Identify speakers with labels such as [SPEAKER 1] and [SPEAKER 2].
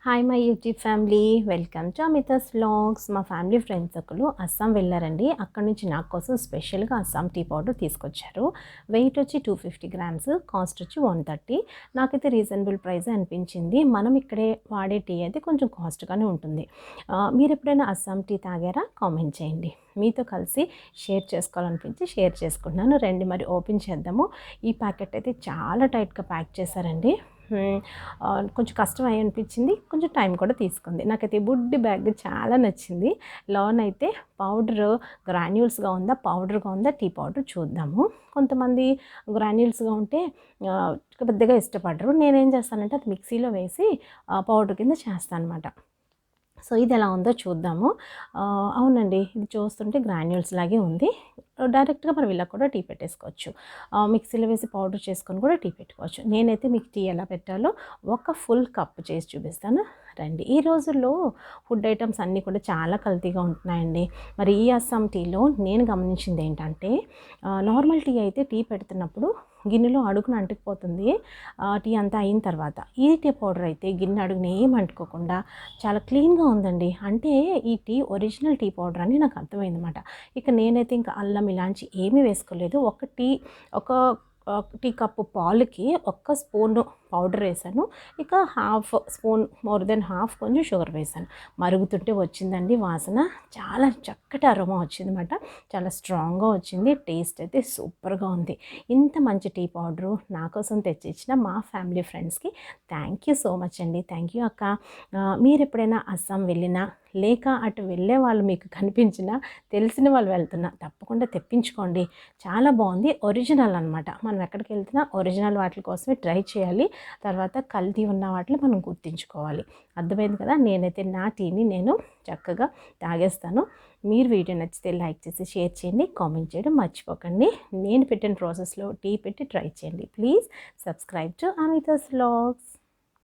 [SPEAKER 1] Hi my YouTube family, welcome to Amita's vlogs. మా family friends ఒకరు అస్సాం వెళ్ళారండి. అక్కడ నుంచి నా కోసం స్పెషల్గా అస్సాం టీ పౌడర్ తీసుకొచ్చారు. వెయిట్ వచ్చి 250 గ్రామ్స్, కాస్ట్ వచ్చి 130. నాకైతే రీజనబుల్ ప్రైస్ అనిపించింది. మనం ఇక్కడే వాడే టీ అయితే కొంచెం కాస్ట్గానే ఉంటుంది. మీరు ఎప్పుడైనా అస్సాం టీ తాగారా? కామెంట్ చేయండి. మీతో కలిసి షేర్ చేసుకోవాలనిపించి షేర్ చేసుకుంటున్నాను. రండి మరి ఓపెన్ చేద్దాము. ఈ ప్యాకెట్ అయితే చాలా టైట్గా ప్యాక్ చేశారండి. కొంచెం కష్టం అనిపించింది, కొంచెం టైం కూడా తీసుకుంది. నాకైతే బుడ్డి బ్యాగ్ చాలా నచ్చింది. లోన్ అయితే పౌడర్ గ్రాన్యూల్స్గా ఉందా, పౌడర్గా ఉందా, టీ పౌడర్ చూద్దాము. కొంతమంది గ్రాన్యూల్స్గా ఉంటే పెద్దగా ఇష్టపడరు. నేనేం చేస్తానంటే అది మిక్సీలో వేసి పౌడర్ కింద చేస్తాను అనమాట. సో ఇది ఎలా ఉందో చూద్దాము. అవునండి, ఇది చూస్తుంటే గ్రాన్యూల్స్ లాగే ఉంది. డైరెక్ట్గా మనం ఇలా కూడా టీ పెట్టేసుకోవచ్చు. మిక్సీలో వేసి పౌడర్ చేసుకొని కూడా టీ పెట్టుకోవచ్చు. నేనైతే మీకు టీ ఎలా పెట్టాలో ఒక ఫుల్ కప్ చేసి చూపిస్తాను. రండి. ఈ రోజుల్లో ఫుడ్ ఐటమ్స్ అన్నీ కూడా చాలా కల్తీగా ఉంటున్నాయండి. మరి ఈ అస్సాం టీలో నేను గమనించింది ఏంటంటే, నార్మల్ టీ అయితే టీ పెడుతున్నప్పుడు గిన్నెలో అడుగున అంటుకుపోతుంది టీ అంతా అయిన తర్వాత. ఈ టీ పౌడర్ అయితే గిన్నె అడుగున ఏం అంటుకోకుండా చాలా క్లీన్గా ఉందండి. అంటే ఈ టీ ఒరిజినల్ టీ పౌడర్ అని నాకు అర్థమైందన్నమాట. ఇక నేనైతే ఇంకా అల్లం ఇలాంటి ఏమీ వేసుకోలేదు. ఒక టీ కప్పు పాలుకి ఒక్క స్పూన్ పౌడర్ వేసాను. ఇక half spoon, more than half కొంచెం షుగర్ వేసాను. మరుగుతుంటే వచ్చిందండి వాసన. చాలా చక్కటి అరోమా వచ్చిందన్నమాట. చాలా స్ట్రాంగ్గా వచ్చింది. టేస్ట్ అయితే సూపర్గా ఉంది. ఇంత మంచి టీ పౌడరు నా కోసం తెచ్చిచ్చిన మా ఫ్యామిలీ ఫ్రెండ్స్కి థ్యాంక్ యూ సో మచ్ అండి. థ్యాంక్ యూ అక్క. మీరు ఎప్పుడైనా అస్సాం వెళ్ళినా, లేక అటు వెళ్ళే వాళ్ళు మీకు కనిపించినా, తెలిసిన వాళ్ళు వెళ్తున్నా తప్పకుండా తెప్పించుకోండి. చాలా బాగుంది. ఒరిజినల్ అనమాట. మనం ఎక్కడికి వెళ్తున్నా ఒరిజినల్ వాటి కోసమే ట్రై చేయాలి. తర్వాత కల్తీ ఉన్న వాటిని మనం గుర్తించుకోవాలి. అర్థమైంది కదా. నేనైతే నా టీని నేను చక్కగా తాగేస్తాను. మీరు వీడియో నచ్చితే లైక్ చేసి షేర్ చేయండి, కామెంట్ చేయడం మర్చిపోకండి. నేను పెట్టిన ప్రాసెస్లో టీ పెట్టి ట్రై చేయండి. Please subscribe to Amita's vlogs.